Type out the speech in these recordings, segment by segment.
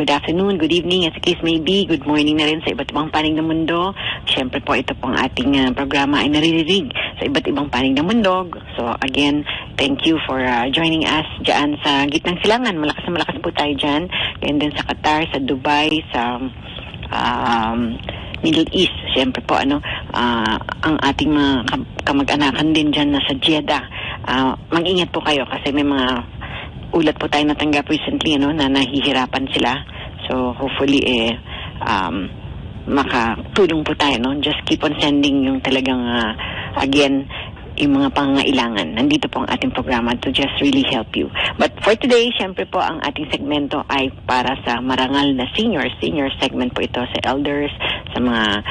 good afternoon, good evening, as the case may be, good morning na rin sa iba't ibang panig ng mundo. Siyempre po, ito pong ating programa ay naririnig sa iba't ibang panig ng mundo. So again, thank you for joining us dyan sa gitnang silangan. Malakas na malakas po tayo dyan. Ganyan din sa Qatar, sa Dubai, sa Middle East. Siyempre po, ang ating mga kamag-anakan din dyan na sa Jeddah. Mag-ingat po kayo kasi may mga ulat po tayo natanggap recently na nahihirapan sila. So hopefully makatulong po tayo. Just keep on sending yung talagang again yung mga pangangailangan. Nandito po ang ating programa to just really help you. But for today, syempre po ang ating segmento ay para sa marangal na seniors. Senior segment po ito sa elders, sa mga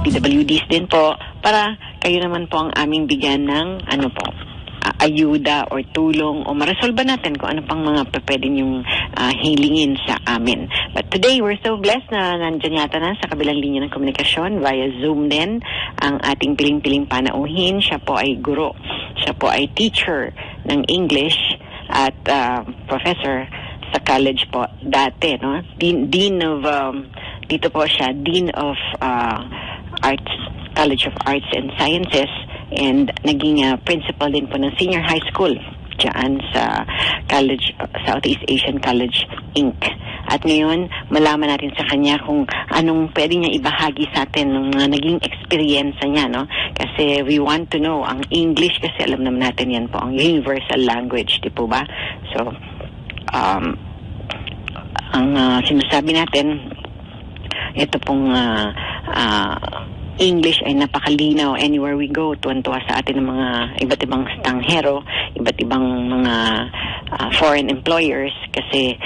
PWDs din po, para kayo naman po ang aming bigyan ng ayuda or tulong o maresolba natin kung ano pang mga pwede yung hilingin sa amin. But today, we're so blessed na nandyan yata na sa kabilang linya ng komunikasyon via Zoom din ang ating piling-piling panauhin. Siya po ay guro. Siya po ay teacher ng English at professor sa college po dati. Dean of, dito po siya, Dean of Arts, College of Arts and Sciences, and naging principal din po ng senior high school dyan sa college, Southeast Asian College Inc. At ngayon, malaman natin sa kanya kung anong pwede niya ibahagi sa atin ng mga naging experience niya, Kasi we want to know ang English, kasi alam naman natin yan po ang universal language, di po ba? So, ang sinasabi natin, ito pong English ay napakalinaw anywhere we go. Tuwan-tuwa sa atin ng mga iba't ibang stanghero, iba't ibang mga foreign employers kasi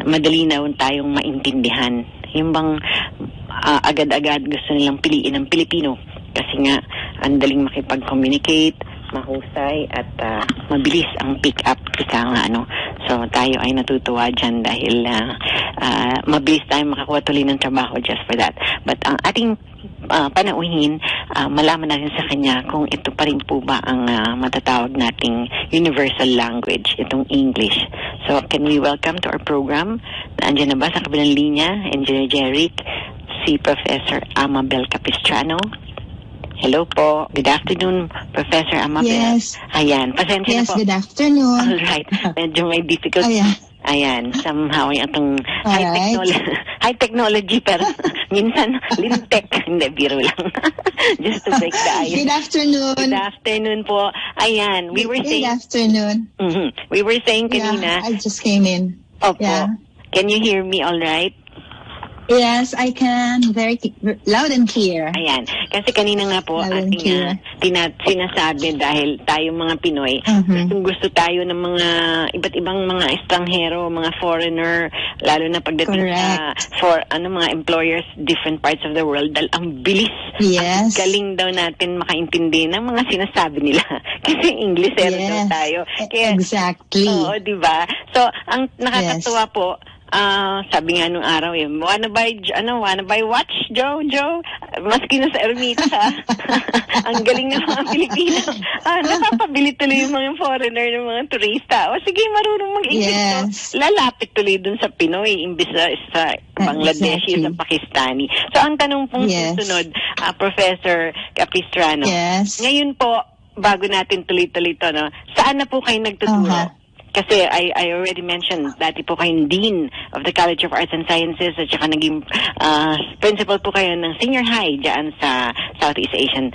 madali na tayong maintindihan. Yung bang agad-agad gusto nilang piliin ng Pilipino kasi nga ang daling makipag-communicate, mahusay at mabilis ang pick-up. So tayo ay natutuwa dyan dahil mabilis tayo makakuha tuloy ng trabaho just for that. But ang ating panauhin, malaman natin sa kanya kung ito pa rin po ba ang matatawag nating universal language, itong English. So can we welcome to our program, andyan na ba sa kabilang linya, Engineer Jeric, si Professor AMABEL Capistrano. Hello po. Good afternoon, Professor AMABEL. Yes. Ayan, pasensya na po. Yes, good afternoon. Alright. Medyo may difficulty. Ayan, somehow yung itong high technology pero minsan lintek. Hindi, biro lang. Just to break the ice. Good afternoon. Good afternoon po. Ayan, we were saying... Good afternoon. We were saying kanina... I just came in. Opo. Yeah. Can you hear me all right? Yes, I can. Very loud and clear. Ayan. Kasi kanina nga po ating sinasabi dahil tayong mga Pinoy, gusto tayo ng mga iba't ibang mga estranghero, mga foreigner, lalo na pagdating sa mga employers different parts of the world, dahil ang bilis, ang galing daw natin makaintindi ng mga sinasabi nila. Kasi Inglesero daw tayo. Kaya, exactly. Oo, diba? So, ang nakakatuwa po, sabi nga nung araw wanna buy watch, Joe? Maski na sa Ermita, ang galing ng mga Pilipino. Napapabili tuloy yung mga foreigner, ng mga turista. O sige, marunong mag-English. Lalapit tuloy dun sa Pinoy, imbis sa Bangladeshi, sa Pakistani. So, ang tanong pong susunod, Professor Capistrano, ngayon po, bago natin tuloy-tuloy ito, saan na po kayo nagtuturo? Kasi I already mentioned, dati po kayong Dean of the College of Arts and Sciences at saka naging principal po kayo ng senior high dyan sa Southeast Asian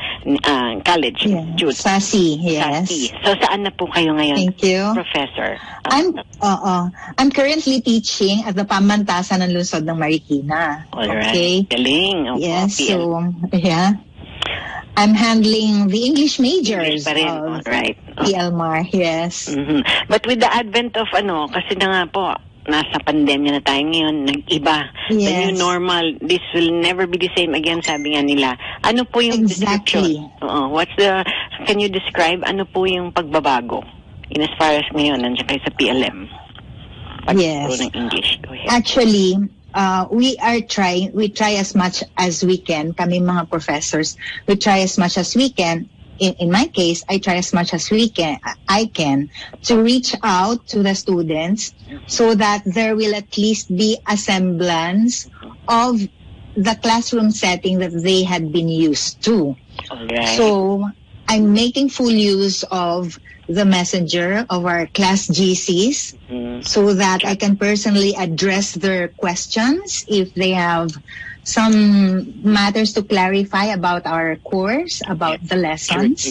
College. SASI, yes. SASI. So saan na po kayo ngayon? Thank you. Professor? I'm currently teaching at the Pamantasan ng Lungsod ng Marikina. Alright. Okay. Galing. Yes, so, I'm handling the English majors of PLMAR, yes. But with the advent of kasi na nga po, nasa pandemya na tayo ngayon, nag-iba. The new normal, this will never be the same again, sabi nga nila. Ano po yung description? Can you describe, ano po yung pagbabago? In as far as ngayon, nandiyan kayo sa PLM. Pagtuturo ng English. Go ahead. Actually, we try as much as we can, kami mga professors, we try as much as we can in my case, I try as much as I can to reach out to the students so that there will at least be a semblance of the classroom setting that they had been used to. Alright. So I'm making full use of the messenger of our class GCs so that I can personally address their questions if they have some matters to clarify about our course, about the lessons.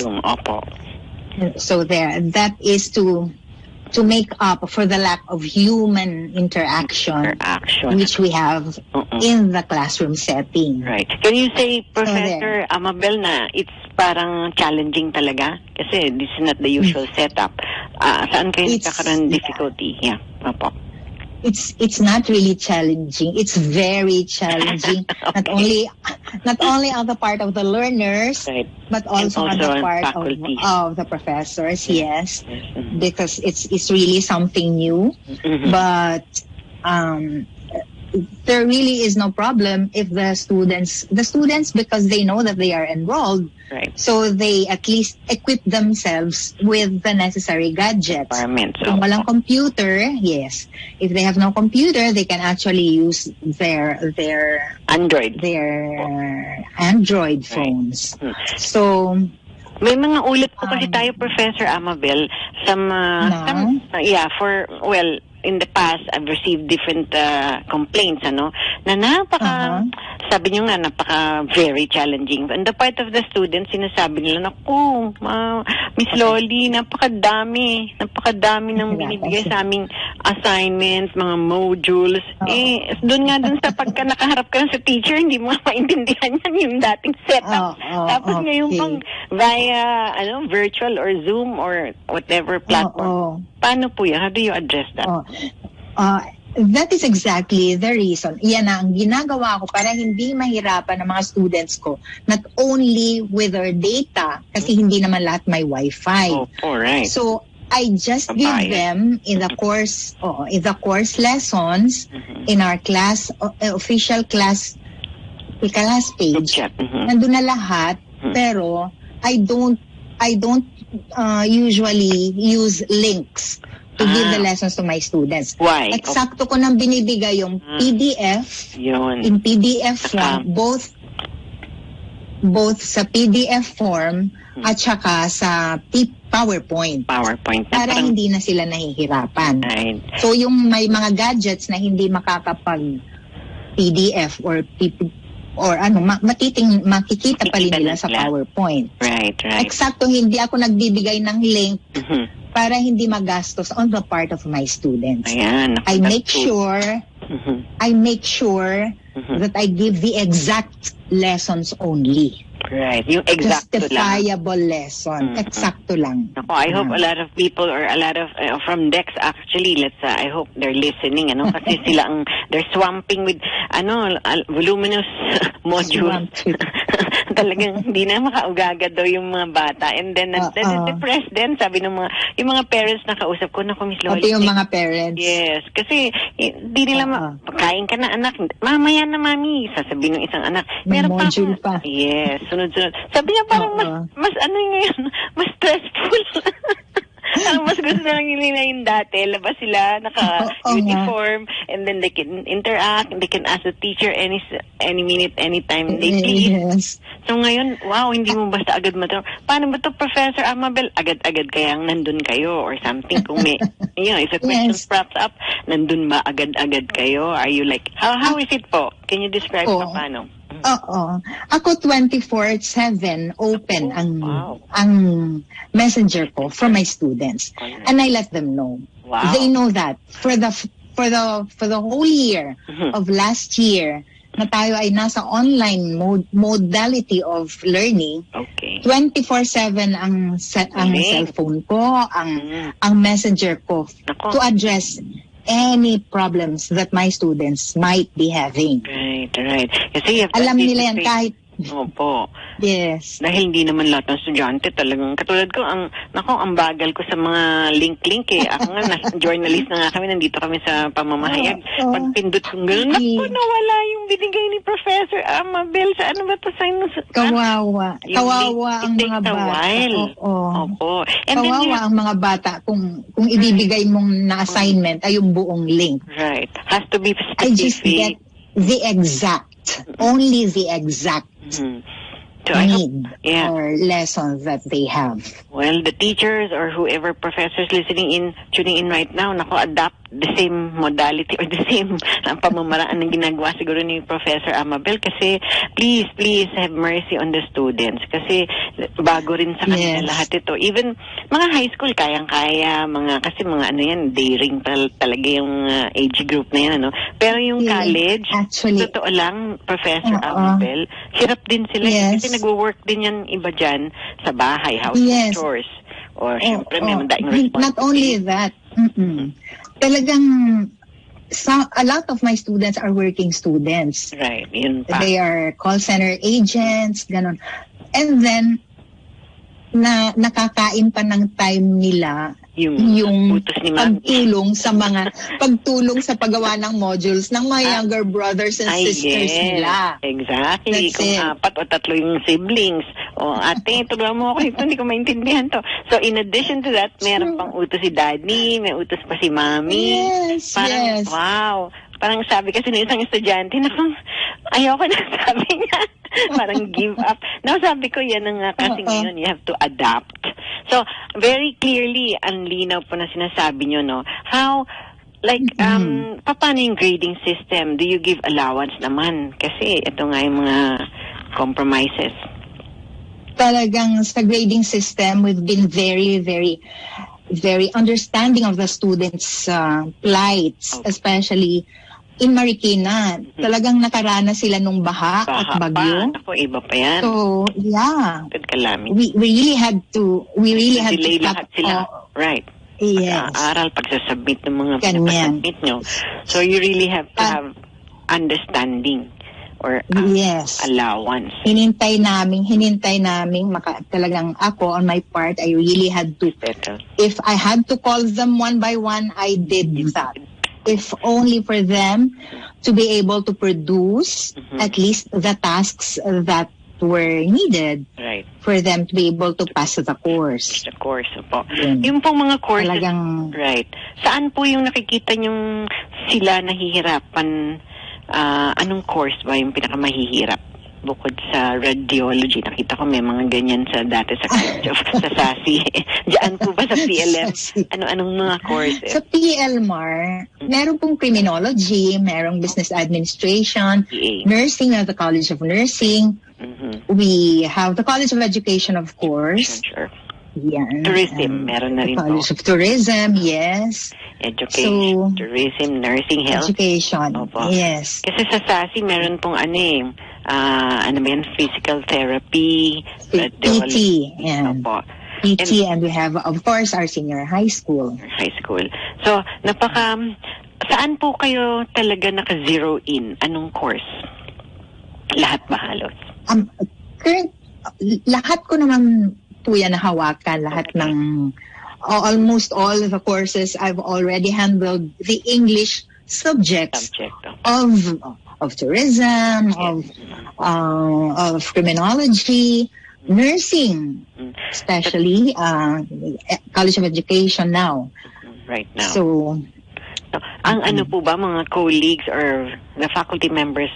So that is to make up for the lack of human interaction. Which we have in the classroom setting. Right. Can you say, Professor Amabel, na it's parang challenging talaga? Kasi this is not the usual setup. Saan kayo nagkakaroon difficulty? Yeah. Opo. It's not really challenging. It's very challenging. Okay. Not only on the part of the learners, right, but also on the part of the professors. Yes, because it's really something new. But there really is no problem if the students, because they know that they are enrolled, right, so they at least equip themselves with the necessary gadgets. Kung walang computer, yes. If they have no computer, they can actually use their Android phones. So may mga ulit po kasi tayo, Professor Amabel, in the past, I've received different complaints, na sabi nyo nga, very challenging. And the part of the students, sinasabi nila, naku, Miss Lolly, napakadami ng binibigay sa aming assignments, mga modules. Doon sa pagka nakaharap ka sa teacher, hindi mo maintindihan yan yung dating setup. Tapos ngayon pang via, virtual or Zoom or whatever platform. Paano po yan? How do you address that? That is exactly the reason. Yan ang ginagawa ko para hindi mahirapan ng mga students ko. Not only with their data, kasi hindi naman lahat may Wi-Fi. Alright. So, I just give them in the course lessons in our class, official class page. Nandun na lahat, pero I don't usually use links to give the lessons to my students. Why? Eksakto ko nang binibigay yung PDF in PDF form, both sa PDF form at saka sa PowerPoint. Para hindi na sila nahihirapan. Right. So yung may mga gadgets na hindi makakapag PDF or makikita pa rin nila sa PowerPoint. Right. Eksakto, hindi ako nagbibigay ng link para hindi magastos on the part of my students. Ayan, I make sure that I give the exact lessons only. Right, yung exacto justifiable lesson. Eksakto lang. I hope a lot of people or a lot of from Dex actually, I hope they're listening, kasi sila they're swamping with voluminous modules. Talagang hindi na makaugaga daw yung mga bata. And then depressed din, sabi ng yung mga parents na kausap ko, naku, Miss Lolly. Yung mga parents. Yes, kasi hindi nila kain ka na, anak. Mamaya na, mami, sasabihin ng isang anak. May module pa. Yes, sunod-sunod. Sabi niya parang mas ngayon, mas stressful. Ang mas gusto na lang nila yung dati, labas sila, naka-uniform, and then they can interact, and they can ask the teacher any minute, anytime they please. Yes. So ngayon, wow, hindi mo basta agad matanong. Paano ba to, Professor Amabel? Agad-agad kayang nandun kayo or something? Kung may, if a question props up, nandun ba agad-agad kayo? Are you like, how is it po? Can you describe paano? Ako 24/7 open ang messenger ko for my students, and I let them know. Wow. They know that for the whole year of last year na tayo ay nasa online modality of learning. 24/7 ang cellphone ko, ang messenger ko to address any problems that my students might be having. Right. Kasi alam nila yan Opo. Yes. Dahil hindi naman lahat ng estudyante talagang, katulad ko, ang bagal ko sa mga link eh. Ako nga, journalist na nga kami, nandito kami sa pamamahayag. Pag pindot kong gano'n, naku, nawala yung binigay ni Professor Amabel sa ano ba ito? Kawawa. Kawawa ang mga bata. Opo. And kawawa ang mga bata kung ibibigay mong na assignment ay yung buong link. Right. Has to be specific. I just get the exact. Only the exact need or lessons that they have. Well, the teachers or whoever professors tuning in right now, adapt the same modality or the same pamamaraan ng ginagawa siguro ni Professor Amabel kasi please have mercy on the students kasi bago rin sa kanila lahat ito. Even mga high school, kayang-kaya, kasi mga ano yan, daring talaga yung age group na yan, ano. Pero yung college, totoo lang, Professor Amabel, hirap din sila kasi nagwo-work din yan iba dyan sa bahay, household chores. Or syempre may daing responsibility. Not only that, talagang a lot of my students are working students. Right, yun pa. They are call center agents, ganon. And then, nakakain pa ng time nila yung pagtulong sa paggawa ng modules ng mga younger brothers and sisters nila. Exactly. Kung 4 o 3 yung siblings. Ate, tulungan mo ako ito, hindi ko maintindihan to. So, in addition to that, meron pang utos si Daddy, may utos pa si Mommy. Parang, wow. Parang sabi kasi ng isang estudyante, ayoko na, sabi niya. Parang give up. Now, sabi ko, yan nga kasi ngayon, you have to adapt. So, very clearly, ang linaw po na sinasabi nyo, no? How, paano yung grading system? Do you give allowance naman? Kasi ito nga yung mga compromises. Talagang sa grading system, we've been very, very, very understanding of the students' plights, especially in Marikina. Talagang nakaranas sila nung baha at bagyo. Ako, iba pa yan. So, yeah. We really had to delay lahat sila. Right. Yes. Pag-aaral, pagsasubmit ng mga pinapasubmit nyo. So, you really have to have understanding or allowance. Hinintay namin, talagang ako, on my part, I really had to, if I had to call them one by one, I did that. If only for them to be able to produce at least the tasks that were needed for them to be able to pass the course. The course po. Yung pong mga courses, saan po yung nakikita yung sila nahihirapan? Anong course ba yung pinakamahihirap? Bukod sa radiology, nakita ko may mga ganyan dati sa sa SASI. Diyan po ba sa PLM? Anong mga courses? Sa PLMAR, meron pong criminology, merong business administration, nursing at the College of Nursing. We have the College of Education, of course. Sure. Yan. Tourism, meron na rin po. College of Tourism, yes. Education, tourism, nursing, health. Education, yes. Kasi sa SASI, meron pong physical therapy, PT, PT, and we have, of course, our senior high school. So, saan po kayo talaga naka-zero in? Anong course? Lahat ba halos? Lahat ko naman po yan nahawakan, lahat ng, almost all the courses I've already handled the English subjects of tourism, of criminology, nursing, especially College of Education now. Right now. So, ang ano po ba mga colleagues or the faculty members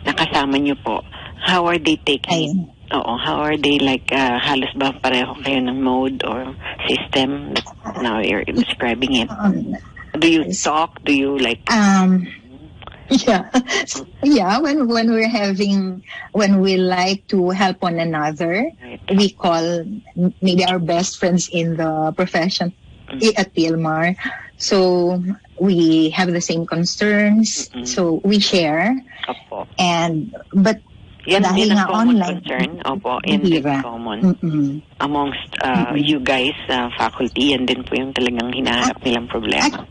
na kasama niyo po, how are they taking it? How are they halos ba pareho kayo ng mode or system that now you're describing it? Do you talk? Do you when we like to help one another, we call maybe our best friends in the profession at PLMAR. So we have the same concerns, so we share. But yan dahil din ang common online concern, common amongst you guys, faculty, yan din po yung talagang hinahanap nilang problema.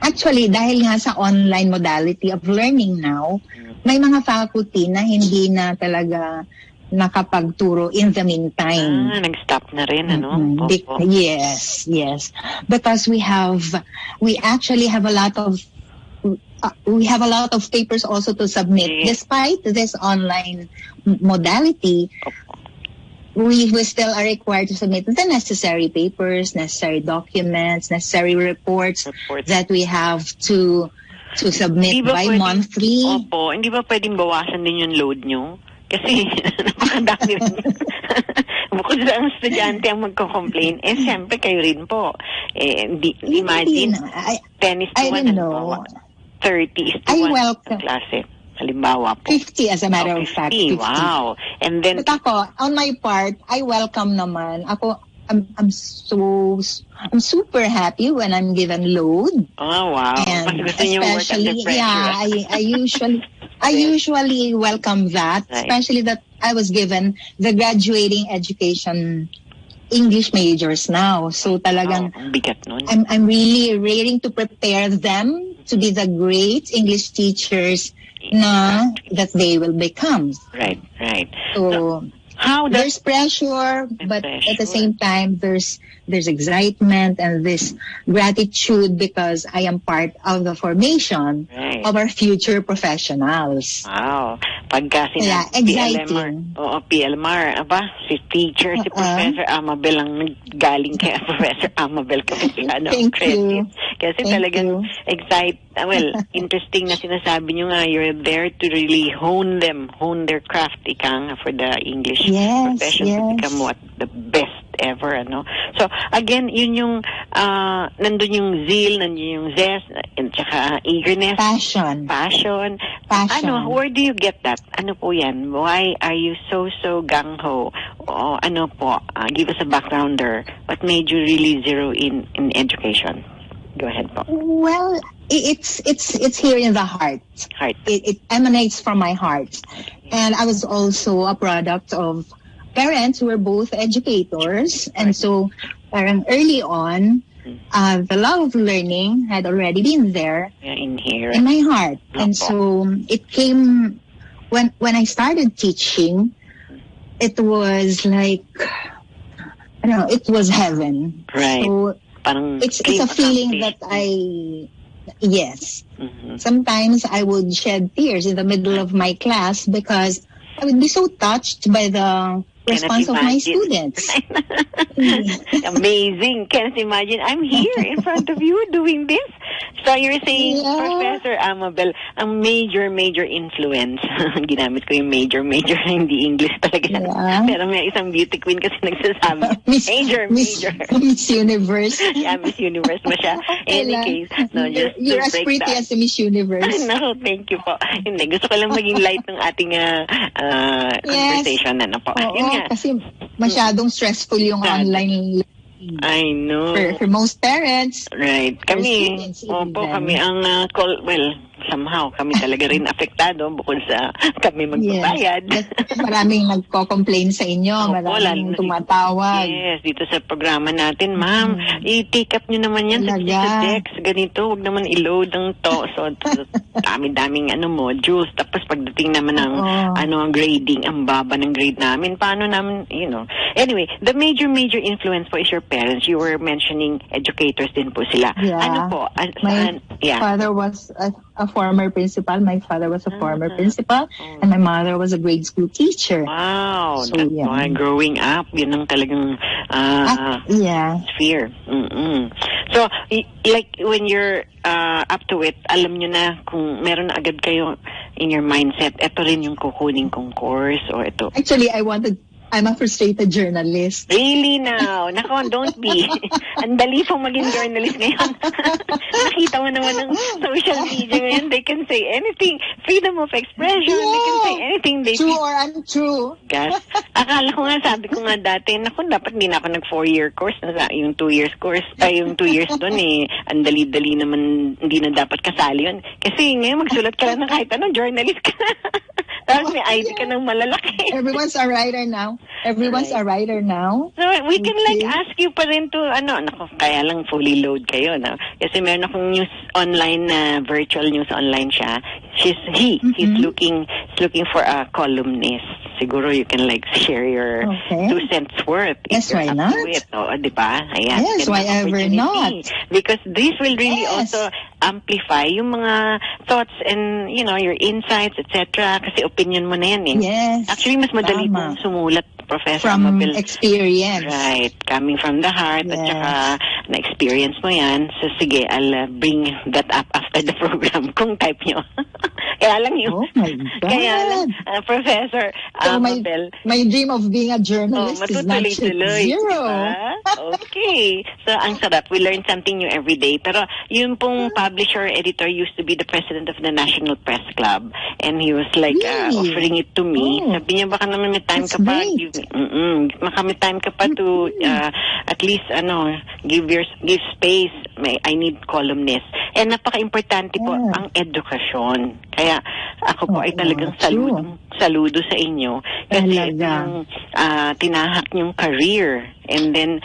Actually, dahil nga sa online modality of learning now, may mga faculty na hindi na talaga nakapagturo in the meantime. Nag-stop na rin, ano? Yes. Because we actually have a lot of papers also to submit. Despite this online modality, we still are required to submit the necessary papers, necessary documents, necessary reports that we have to submit monthly. Opo, hindi ba pwedeng bawasan din yung load nyo? Kasi napakadami rin. Bukod sa ang estudyante ang magko-complain, siyempre kayo rin po. Imagine, 10 is to 1 halimbawa. 30 is to 1 sa klase. Halimbawa po. 50 as a matter of fact. 50. Wow. And then, but ako, on my part, I welcome naman. I'm super happy when I'm given load. Oh, wow. And especially, I usually welcome that, especially that I was given the graduating education English majors now. So talagang bigat nun. I'm really ready to prepare them to be the great English teachers that they will become. Right. So there's pressure, but at the same time there's excitement and this gratitude because I am part of the formation of our future professionals. Wow. Pagka exciting. PLMR, si teacher, si Professor AMABEL ang galing kay Professor AMABEL kasi Thank you. Kasi talagang interesting na sinasabi nyo nga, you're there to really hone their craft, for the English profession to become the best ever, ano. So, again, yun yung, nandun yung zeal, nandun yung zest, and saka eagerness. Passion. Ano, where do you get that? Ano po yan? Why are you so gung-ho? O, ano po, give us a backgrounder. What made you really zero in education? Go ahead po. Well, it's here in the heart. It emanates from my heart. And I was also a product of parents who were both educators. And so early on, the love of learning had already been there in my heart. And so it came when I started teaching, it was like, it was heaven. Right. So it's a feeling that sometimes I would shed tears in the middle of my class because I would be so touched by the response of my students. Amazing. Can't imagine. I'm here in front of you doing this. So you're saying, Professor AMABEL, ang major influence. Ginamit ko yung major, hindi English talaga. Pero may isang beauty queen kasi nagsasabi. major. Miss Universe. Miss Universe ba siya? Any case. No, just you're as pretty as a Miss Universe. No, thank you po. Hindi, gusto ko lang maging light ng ating conversation. Ano po. Kasi masyadong stressful yung online I know. For most parents. Right. Kami, kami ang somehow kami talaga rin apektado bukod sa kami magbabayad. Maraming nagko-complain sa inyo, maraming tumatawag. Yes, dito sa programa natin, ma'am, i-take up nyo naman yan sa Dex, ganito, huwag naman i-load ang So, dami-daming modules. Tapos pagdating naman ng ang grading, ang baba ng grade namin, paano namin, Anyway, the major influence po is your parents. You were mentioning educators din po sila. Yeah. Ano po? My father was a former principal. My father was a former principal. And my mother was a grade school teacher. Wow. So, that's why growing up, yun ang talagang sphere. So, like when you're up to it, alam nyo na kung meron na agad kayo in your mindset, ito rin yung kukunin kong course o ito. Actually, I'm a frustrated journalist. Really now? Nako, don't be. Ang dali pong maging journalist ngayon. Nakita mo naman ng social media ngayon. They can say anything. Freedom of expression. Yeah. They can say anything. True or untrue. Gosh. Akala ko sabi ko nga dati, naku, dapat hindi na ako nag-4-year course. Yung 2 years course, yung 2 years doon ang dali-dali naman, hindi na dapat kasali yun. Kasi ngayon magsulat ka lang ng kahit journalist ka. Tapos may ID ka ng malalaki. Everyone's a writer now. Everyone's a writer now. So, we can like ask you pa rin to, kaya lang fully load kayo, no? Kasi meron akong news online, virtual news online siya. He's looking for a columnist. Siguro you can like share your 2 cents worth. Yes, why not? Diba? Ayan. Yes, why ever not? Because this will really also amplify yung mga thoughts and, your insights, etc. Kasi opinion mo na yan eh. Yes. Actually, mas madali mong sumulat, Professor from AMABEL. Experience. Right. Coming from the heart. At saka na-experience mo yan. So, sige, I'll bring that up after the program kung type nyo. Kaya lang yun. Oh my God. Kaya lang, Professor AMABEL. My dream of being a journalist is not zero. Diba? Okay. So, ang sarap. We learn something new every day. Pero, yung pong publisher, editor used to be the president of the National Press Club. And he was like offering it to me. Sabi niya, baka naman may time ka pa. Baka may time ka pa to at least, give space. I need columnists. And napaka-importante po ang edukasyon. Kaya, ako po ay talagang saludo sa inyo. Kasi tinahak niyong career. And then,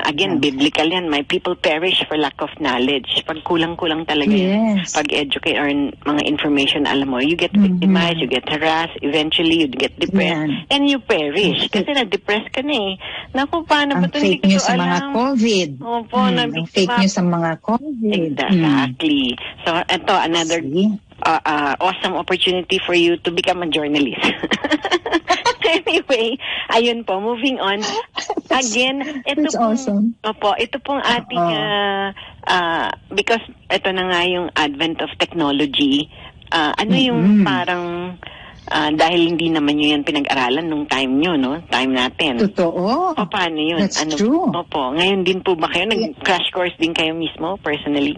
again, biblical yan. My people perish for lack of knowledge. Pag kulang-kulang talaga yan. Pag-educate or mga information, alam mo, you get victimized, you get harassed, eventually you get depressed, and you perish. Kasi na-depressed ka na eh. Naku, paano ba ito? Fake news sa mga COVID. Opo, fake news sa mga COVID. Exactly. So, ito, another awesome opportunity for you to become a journalist. Anyway, ayun po, moving on. Again, ito That's awesome. Opo, ito pong ating, because ito na nga yung advent of technology, yung parang, dahil hindi naman yun yan pinag-aralan nung time nyo, no? Time natin. Totoo. O, paano yun? That's true. Opo, ngayon din po ba kayo? Nag-crash course din kayo mismo, personally?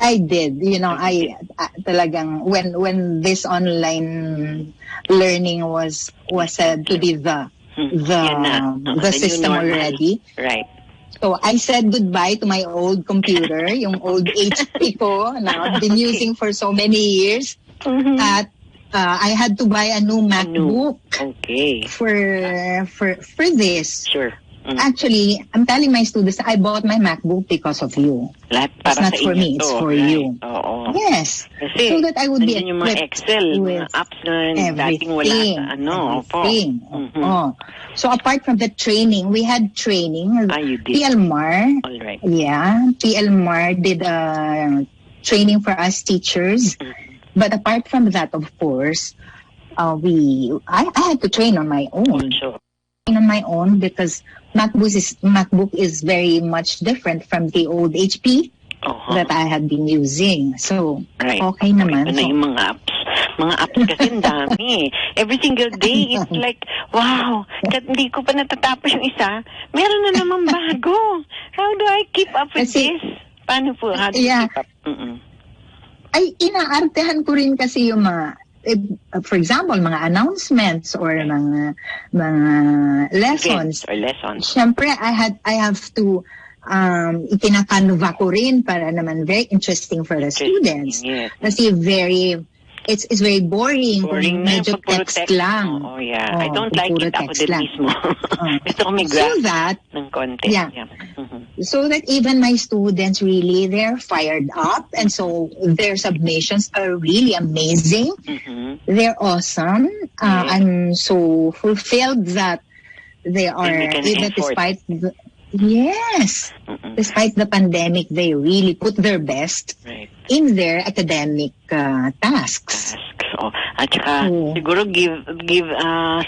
I did. I talagang when this online learning was said to be the system already. Right. So I said goodbye to my old computer, yung old HP ko na I've been using for so many years. At I had to buy a new MacBook. Okay. For this. Sure. Actually, I'm telling my students I bought my MacBook because of you. It's not for me, it's for you. Yes. Kasi, so that I would be yung mga Excel, mga apps na dating wala sa everything. So apart from the training, we had training. You did. PLMAR. All right. Yeah. PLMAR did training for us teachers. But apart from that, of course, I had to train on my own. Sure. On my own because MacBook is very much different from the old HP that I had been using. So, okay naman. Yung mga apps. Mga apps kasi ang dami. Every single day, it's like, wow, hindi ko pa natatapos yung isa. Meron na naman bago. How do I keep up with this? Paano po? How do you keep up? Ay, inaartehan ko rin kasi yung mga for example, mga announcements or mga lessons. Syempre, I have to ipinakanva ko rin para naman very interesting for the students. Yes. Kasi it's very boring kung medyo text lang. Oh, yeah. I don't like it. Ako din mismo. Gusto ko may graph ng konti. Yeah. So that even my students really, they're fired up. And so their submissions are really amazing. They're awesome. I'm so fulfilled that they are, even despite despite the pandemic, they really put their best in their academic tasks. At saka, siguro give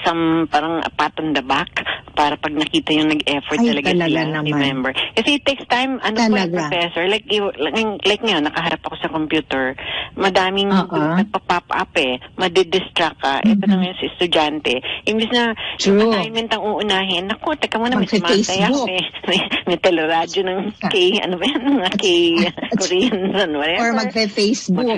some parang a pat on the back para pag nakita yung nag-effort talaga sila, remember. Kasi it takes time, Professor, like ngayon, nakaharap ako sa computer, madaming nagpa-pop up madidistract ka. Ito naman yung estudyante. Imbis na yung assignment ang uunahin, naku, teka muna, may sumasaya. May teleradyo ng mga Korean, whatever. Or magfe-Facebook.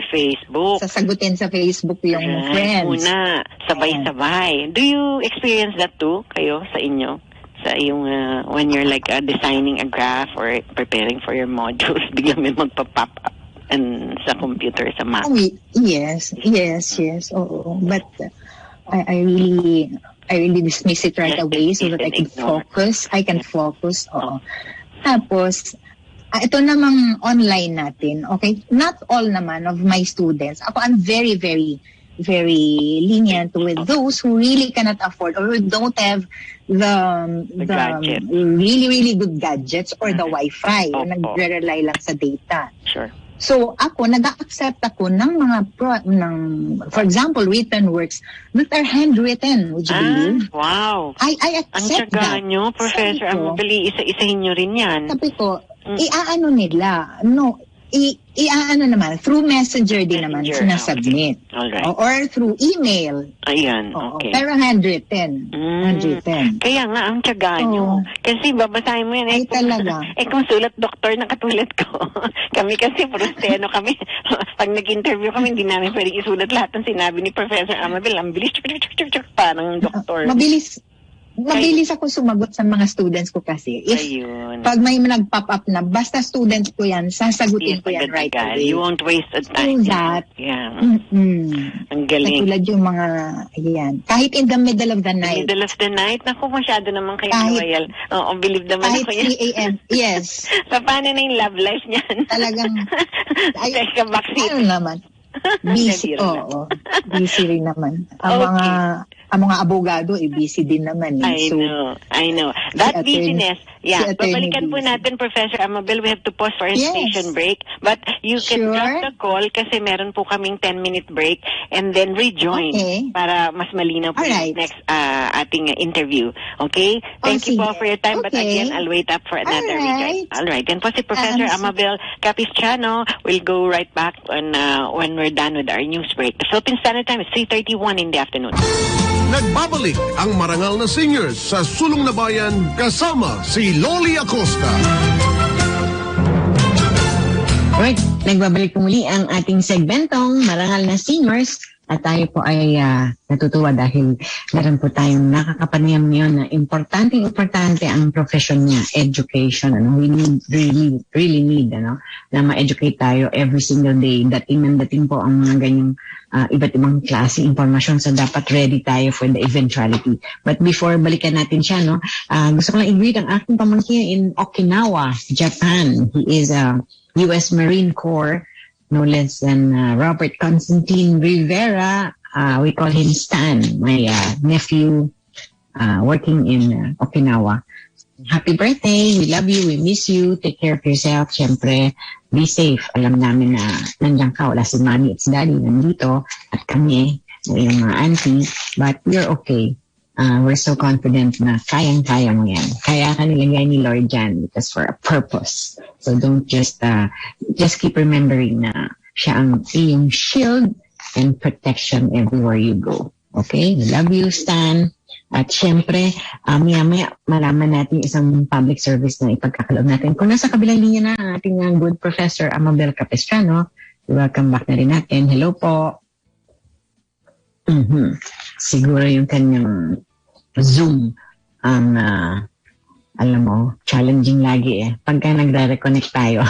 Sasagutin sa Facebook yung friends. Una, sabay-sabay. Do you experience that too, kayo, sa inyo? Sa yung, when you're like designing a graph or preparing for your modules, biglang may magpa-pop up. and sa computer, sa Mac. Yes. Oo. But I really dismiss it right away so that I can focus. Oo. Tapos, ito namang online natin, okay? Not all naman of my students. I'm very, very, very lenient with those who really cannot afford or who don't have the really, really good gadgets or the Wi-Fi. Nagre-rely lang sa data. Sure. So nag-accept ako ng mga for example, written works that are handwritten. Would you believe? Wow. I accept that. Ang tsaga nyo, Professor Amabel, isa-isahin nyo rin yan. Sabi ko, iaano nila? No, iaano naman, through messenger din naman sinasubmit. Okay. Alright. Or through email. Ayan, okay. Pero handwritten. Handwritten. Kaya nga, ang tiyaga nyo. Kasi babasahin mo yan. Ay, talaga. Kung sulat doktor na katulad ko. Kami kasi, prusteno kami. Pag nag-interview kami, hindi namin pwedeng isulat lahat ng sinabi ni Professor Amabel. Ang bilis, parang doktor. Mabilis ako sumagot sa mga students ko kasi. Pag may nag-pop up na, basta students ko yan, sasagutin ko yan right away. You won't waste the time. So that, ang galing. Katulad yung mga, kahit in the middle of the night. Middle of the night? Naku, masyado naman kayo loyal. Oo, believe naman ako yan. Kahit 3 a.m. Yes. Paano na yung love life niyan? Talagang, teka, backseat. Ano naman? Busy, busy rin naman. Ang mga abogado, busy din naman. I know. That busyness, babalikan po natin, Professor Amabel. We have to pause for a station break. But you can drop the call kasi meron po kaming 10-minute break and then rejoin para mas malinaw po yung next ating interview. Okay? Thank you po for your time. But again, I'll wait up for another rejoin. Alright. Yan po si Professor Amabel Capistrano. We'll go right back when we're done with our news break. The Philippine Standard Time is 3:31 in the afternoon. Nagbabalik ang marangal na singers sa Sulong na Bayan kasama si LOLLY ACOSTA. Alright, nagbabalik po muli ang ating segmentong Marangal na Singers at tayo po ay natutuwa dahil meron po tayong nakakapanayam ngayon na importante ang profession niya, education. We really need na ma-educate tayo every single day. Dating po ang mga ganyang iba't ibang klase impormasyon, so dapat ready tayo for the eventuality. But before balikan natin siya, gusto ko lang i-greet ang aking pamangkin in Okinawa, Japan. He is a U.S. Marine Corps, no less than Robert Constantine Rivera. We call him Stan, my nephew working in Okinawa. Happy birthday! We love you, we miss you, take care of yourself. Siyempre, be safe. Alam namin na nandiyan ka, wala si mommy at si daddy nandito at kami, yung mga auntie, but you're okay. We're so confident na kayang-kaya mo yan. Kaya ka nilagay ni Lord dyan because for a purpose. So don't just keep remembering na siya ang iyong shield and protection everywhere you go. Okay? We love you, Stan. At syempre, maya-maya malaman natin isang public service na ipagkakaloob natin. Kung nasa kabilang linya na ang ating good Professor Amabel Capistrano, welcome back na rin natin. Hello po. Siguro yung kanyang Zoom ang, alam mo, challenging lagi pagka nagre-reconnect tayo.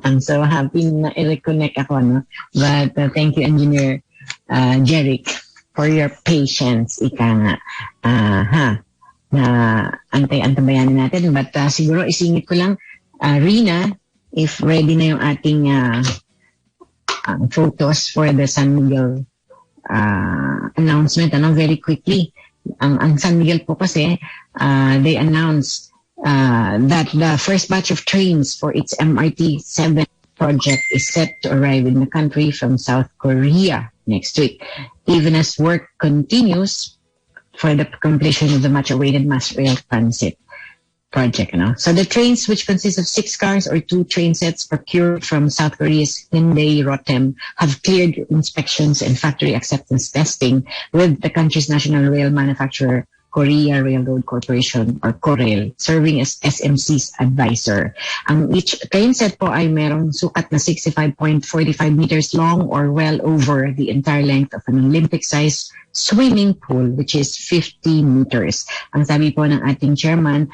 I'm so happy na i-reconnect ako, But thank you, Engineer Jeric, for your patience. Ika nga, na antay-antabayanin natin. But siguro isingit ko lang, Rina, if ready na yung ating photos for the San Miguel announcement, very quickly. Ang San Miguel po kasi, they announced that the first batch of trains for its MRT-7 project is set to arrive in the country from South Korea next week, even as work continues for the completion of the much-awaited mass rail transit project. So the trains, which consist of 6 cars or 2 train sets procured from South Korea's Hyundai Rotem, have cleared inspections and factory acceptance testing with the country's national rail manufacturer, Korea Railroad Corporation or KOREL, serving as SMC's advisor. Ang each train set po ay merong sukat na 65.45 meters long or well over the entire length of an Olympic-sized swimming pool, which is 50 meters. Ang sabi po ng ating chairman,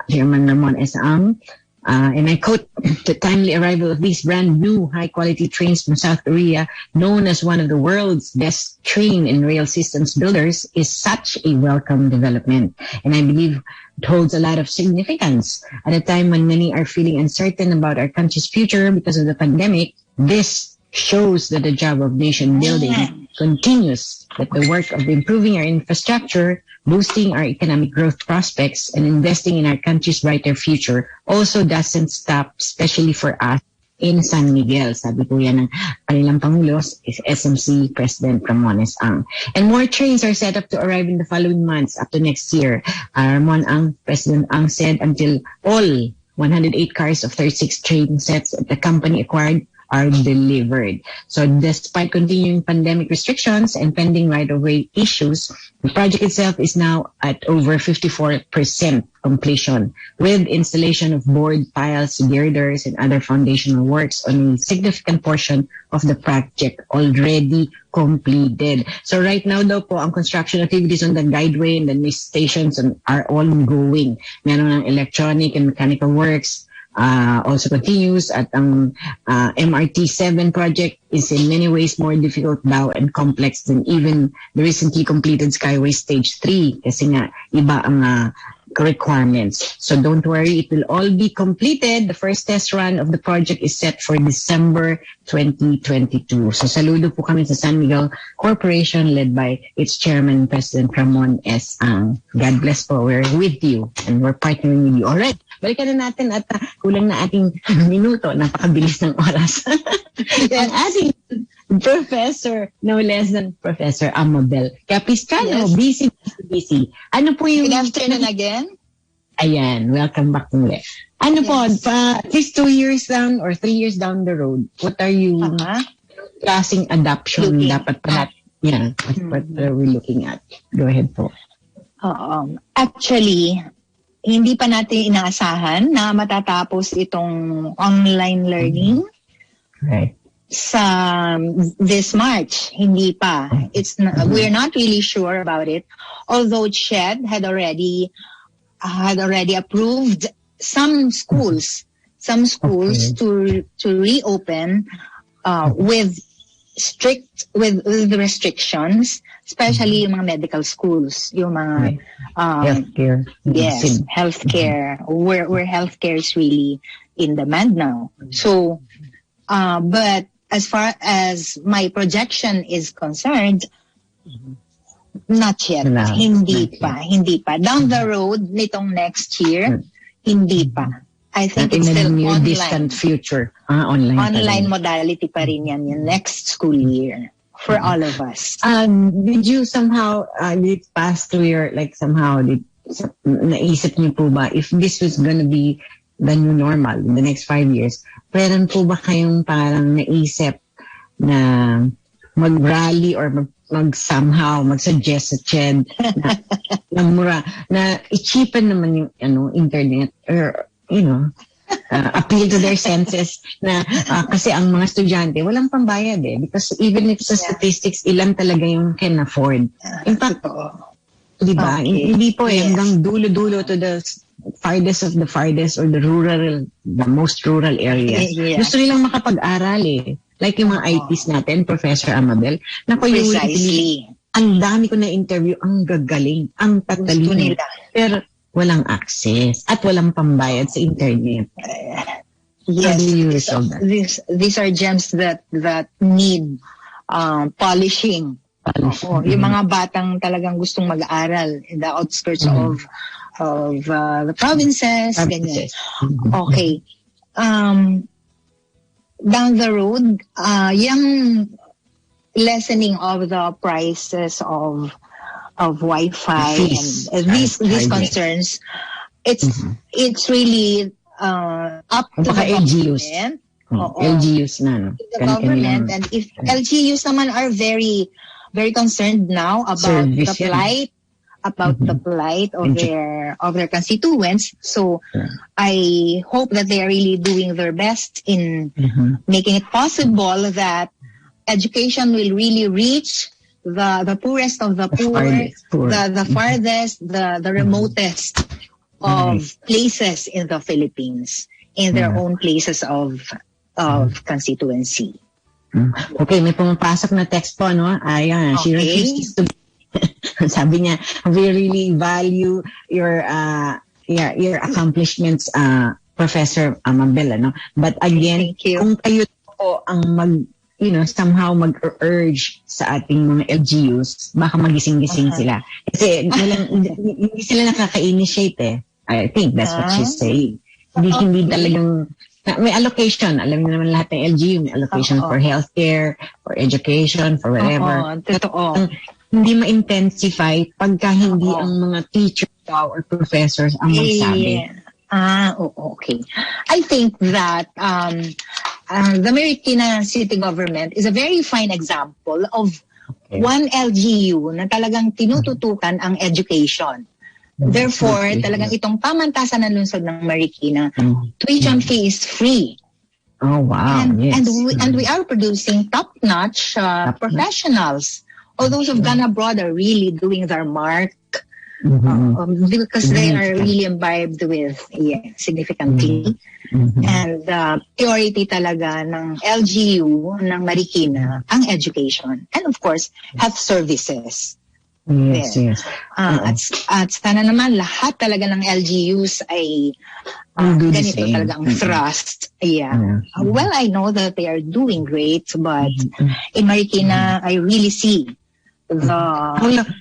Chairman Ramon S. Ang, And I quote, "The timely arrival of these brand new high-quality trains from South Korea, known as one of the world's best train and rail systems builders, is such a welcome development. And I believe it holds a lot of significance. At a time when many are feeling uncertain about our country's future because of the pandemic, this shows that the job of nation building continues, that the work of improving our infrastructure, boosting our economic growth prospects, and investing in our country's brighter future also doesn't stop, especially for us in San Miguel." Sabi po yan ng kanilang Pangulo, SMC President Ramones Ang. And more trains are set up to arrive in the following months up to next year. Ramon Ang, President Ang said until all 108 cars of 36 train sets that the company acquired are delivered. So despite continuing pandemic restrictions and pending right-of-way issues, the project itself is now at over 54% completion, with installation of board, piles, girders, and other foundational works on a significant portion of the project already completed. So right now daw po, ang construction activities on the guideway and the stations are ongoing. Meron ng electronic and mechanical works, also continues at ang MRT-7 project is in many ways more difficult now and complex than even the recently completed Skyway Stage 3 kasi nga iba ang requirements. So don't worry, it will all be completed. The first test run of the project is set for December 2022. So saludo po kami sa San Miguel Corporation led by its chairman, President Ramon S. Ang. God bless po. We're with you and we're partnering with you. Alright, balikan na natin at kulang na ating minuto. Napakabilis ng oras. Ang ating professor, no less than Professor AMABEL Capistrano. Yes. Busy. Ano po yung... Good afternoon again. Ayan, welcome back muli. Ano po, at least 2 years down or 3 years down the road, what are you klaseng adoption dapat pa natin? Yeah, what are we looking at? Go ahead po. Actually, hindi pa natin inaasahan na matatapos itong online learning. Right. Sa this March, hindi pa. We're not really sure about it. Although CHED had already approved some schools to reopen with restrictions, especially yung mga medical schools, yung mga healthcare. Yes, healthcare. Where healthcare is really in demand now. So, but as far as my projection is concerned, not yet. Hindi pa. Down the road, nitong next year, hindi pa. I think it's still near online. Distant future. Online. Online modality pa rin yan yung next school year for all of us. Did you somehow, did it pass through your, like somehow, naisip niyo po ba, if this was gonna be the new normal in the next 5 years, meron po ba kayong parang naisip na mag-rally or mag-somehow, mag-suggest sa CHED na mura, na i-cheapen naman yung internet or, appeal to their senses na kasi ang mga estudyante, walang pambayad because even if sa statistics, ilan talaga yung can afford. In fact, diba? Hindi po hanggang dulo-dulo to the farthest of the farthest or the most rural areas. Gusto nilang makapag-aral Like yung mga ITs natin, Professor AMABEL. Precisely. Ang dami ko na interview, ang gagaling, ang tatalino. Pero walang access at walang pambayad sa internet. Yes, these are gems that need polishing. Yung mga batang talagang gustong mag-aral in the outskirts of the provinces. Ganyan. Okay. Down the road, yung lessening of the prices of Wi-Fi and these concerns, it's really up to the government. LGUs na, no? The government, and if LGUs naman are very, very concerned now about the plight, of their constituents. So I hope that they are really doing their best in making it possible that education will really reach the poorest of the poor, the farthest, the remotest of places in the Philippines. in their own places of constituency. Okay, may pumapasok na text po, no? Ayan, she refuses to sabi niya, we really value your accomplishments, Professor Amabel, no? But again, kung kayo po ang somehow mag-urge sa ating mga LGUs, baka magising-gising sila. Kasi hindi sila nakaka-initiate eh. I think that's what she's saying. Hindi talagang may allocation. Alam niyo naman lahat ng LGU, may allocation for healthcare, for education, for whatever. Totoo. Hindi ma-intensify pagka hindi ang mga teachers or professors ang magsabi. Okay. I think that the Marikina City Government is a very fine example of one LGU na talagang tinututukan ang education. Therefore, talagang itong pamantasan ng lungsod ng Marikina, tuition fee is free. Oh, wow. And we are producing top-notch professionals. All those who've gone abroad are really doing their mark because they are really imbibed with significantly. And priority talaga ng LGU ng Marikina ang education. And of course, health services. Yes. At sana naman lahat talaga ng LGUs ay ganito talaga ang thrust. Well, I know that they are doing great, but in Marikina, I really see how long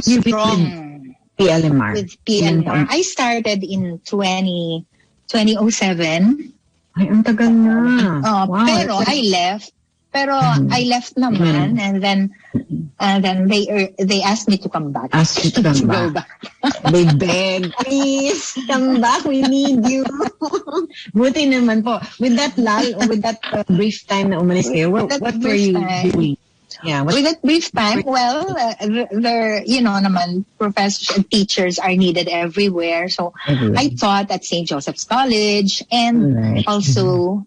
have you been with PLMR? With PLMR, I started in 2007. Ay, ang tagal na. Wow, pero I left. I left naman, and then they asked me to come back. Asked you to come back. They begged, please come back. We need you. Buti naman po. With that with that brief time na umalis kayo, what were you doing? With that brief time, well, there, naman, professors and teachers are needed everywhere. So I taught at St. Joseph's College and also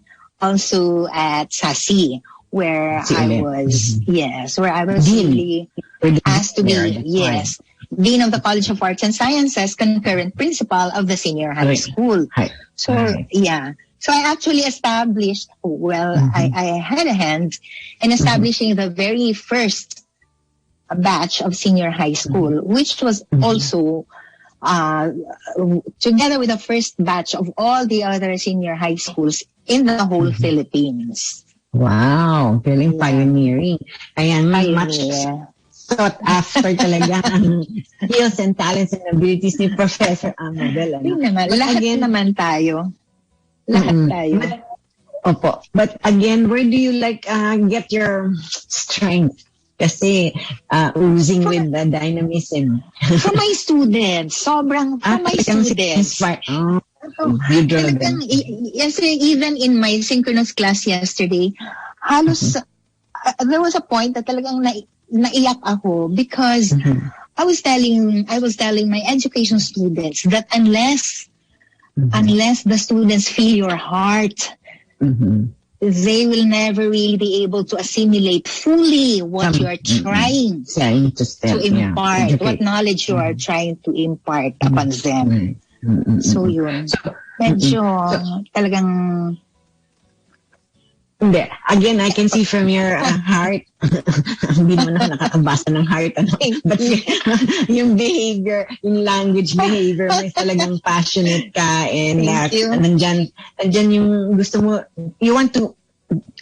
at SASI, where I was really asked to be, Dean of the College of Arts and Sciences, concurrent principal of the senior high school. So I actually established, I had a hand in establishing the very first batch of senior high school, which was also together with the first batch of all the other senior high schools in the whole Philippines. Wow, feeling pioneering. Ayan, much sought after talaga ang skills and talents and abilities ni Professor Amabel. Lahat naman tayo. Lahat tayo. Opo. But again, where do you get your strength? Kasi oozing with the dynamism. From my students. Sobrang from my students. Yesterday, even in my synchronous class yesterday, halos there was a point that talagang naiyak ako because I was telling my education students that unless the students feel your heart, they will never really be able to assimilate fully what you are trying to impart, what knowledge you are trying to impart upon them. So yun. Medyo talagang Hindi. Again, I can see from your heart. Hindi mo na nakakabasa ng heart. But yung behavior, yung language behavior, may talagang passionate ka. And nandyan yung gusto mo, you want to,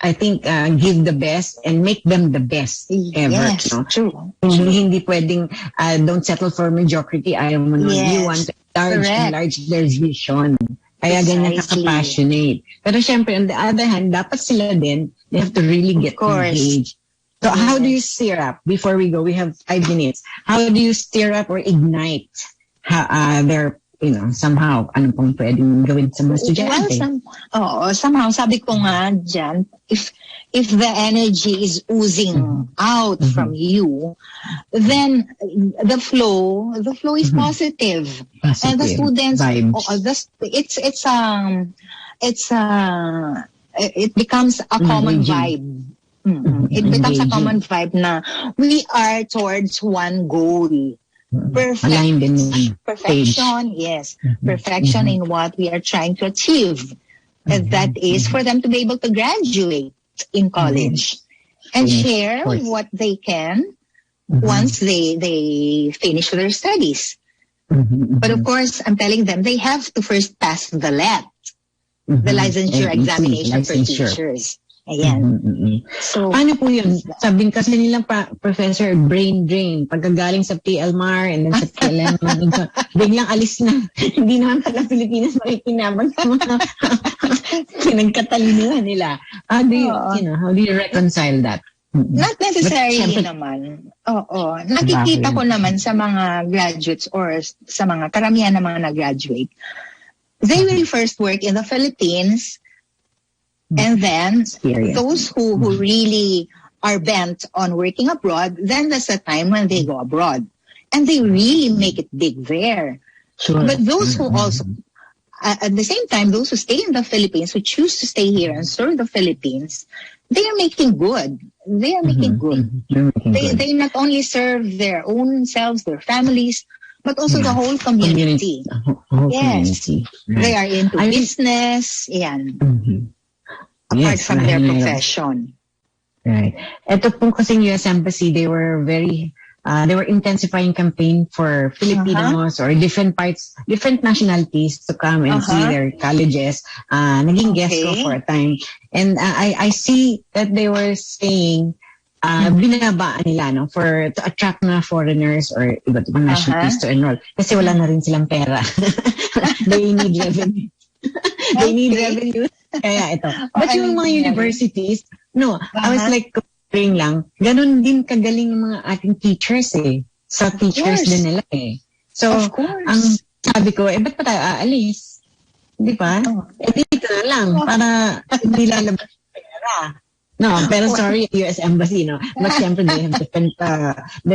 I think, give the best and make them the best ever. Yes, no? true. Hindi pwedeng, don't settle for mediocrity. Ayaw mo nun. You want to enlarge their vision. Kaya ganyan ka-passionate. Pero syempre, on the other hand, dapat sila din, they have to really get engaged. So how do you stir up? Before we go, we have 5 minutes. How do you stir up or ignite their, somehow, ano pong pwedeng gawin sa mga estudyante? Well, somehow, sabi ko nga dyan, if the energy is oozing out from you, then the flow is positive. And the students, it becomes a common vibe. It becomes a common vibe na we are towards one goal. Aligned in perfection, yes. Perfection in what we are trying to achieve. And that is for them to be able to graduate in college and share what they can once they finish their studies. But of course, I'm telling them they have to first pass the LET, the licensure examination for teachers. Ayan. So, paano po yun? Sabihin kasi nilang Professor, brain drain. Pagkagaling sa PLMAR and then sa PLM, biglang alis na. Hindi naman pala Pilipinas makikinabang sa mga pinagkatalinuhan nila. How do you reconcile that? Not necessarily naman. Oo. Nakikita ko naman sa mga graduates or sa mga karamihan na mga nag-graduate. They will first work in the Philippines. And then those who really are bent on working abroad, then that's the time when they go abroad. And they really make it big there. Sure. But those who also, at the same time, those who stay in the Philippines, who choose to stay here and serve the Philippines, they are making good. They are making good. They not only serve their own selves, their families, but also the whole community. Community. They are into business. Yan. Apart from their profession. Right. Ito po kasing US Embassy, they were intensifying campaign for Filipinos or different nationalities to come and see their colleges. Naging guest ko for a time. And I see that they were saying, binabaan nila, no, to attract na foreigners or iba't ibang nationalities to enroll. Kasi wala na rin silang pera. They need revenue. They need revenue. Kaya ito. But yung mga universities, I was like comparing lang, ganun din kagaling ng mga ating teachers sa teachers din nila So, ang sabi ko, ba't pa tayo aalis? Di ba? Dito na lang, para hindi lalabas yung pera. Pero sorry, US Embassy, But syempre, they have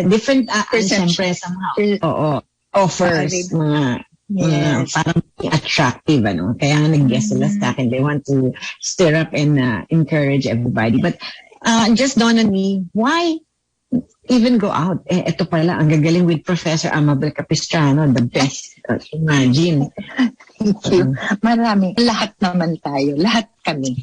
different syempre, somehow, offers, mga parang attractive, Kaya nga nag-guess sila sa akin. They want to stir up and encourage everybody. But just dawned on me, why even go out? Ito pala, ang gagaling with Professor AMABEL Capistrano, the best. Imagine. Thank you. Marami. Lahat naman tayo. Lahat kami.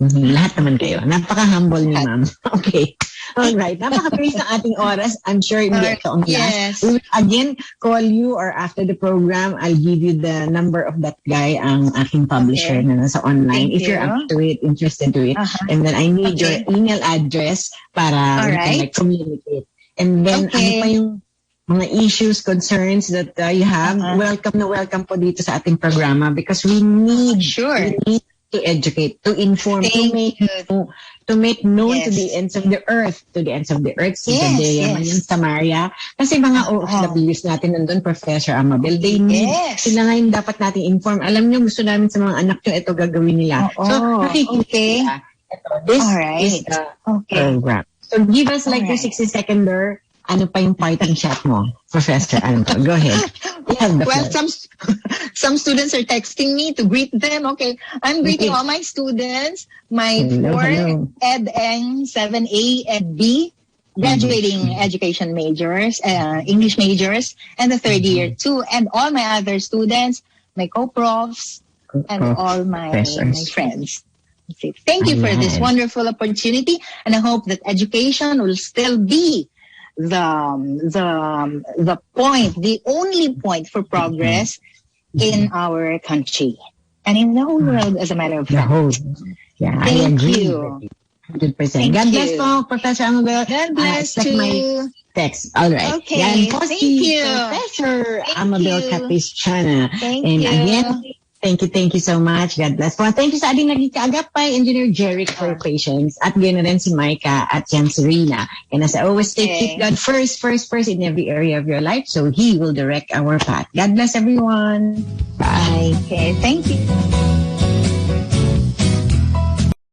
Lahat naman kayo. Napaka-humble ni ma'am. Okay. Alright. Napaka-praise ng ating oras. I'm sure hindi ito ang last. We will again call you or after the program, I'll give you the number of that guy, ang aking publisher na nasa online. If you're up to it, interested to it. And then I need your email address para we can communicate. And then ano pa yung mga issues, concerns that you have, welcome po dito sa ating programa because we need to educate, to inform, to make known to the ends of the earth, Judea, Mayan, Samaria. Kasi mga OFWs natin nandun, Professor AMABEL, they need, sila ngayon dapat natin inform. Alam nyo, gusto namin sa mga anak nyo, ito gagawin nila. So, nakikita. This is the program. So, give us like your 60-seconder. Ano pa yung parting shot mo, Professor? Go ahead. Well, some students are texting me to greet them. Okay, I'm greeting all my students, my 4 Ed-Eng, 7A, Ed-B, graduating education majors, English majors, and the third year too, and all my other students, my co-profs, and all my friends. Thank you for this wonderful opportunity, and I hope that education will still be the point, the only point for progress in our country and in the whole world, as a matter of fact. I agree. 100%. God bless po, Professor AMABEL. God bless you. My text. All right. Okay. Thank you, Professor AMABEL Capistrano. And again, thank you so much. God bless po. Thank you sa ating naging kaagapay, Engineer Jeric for patience. At ganoon rin si Micah at yan si Rina. And as I always say, keep God first in every area of your life so He will direct our path. God bless everyone. Bye. Okay, thank you.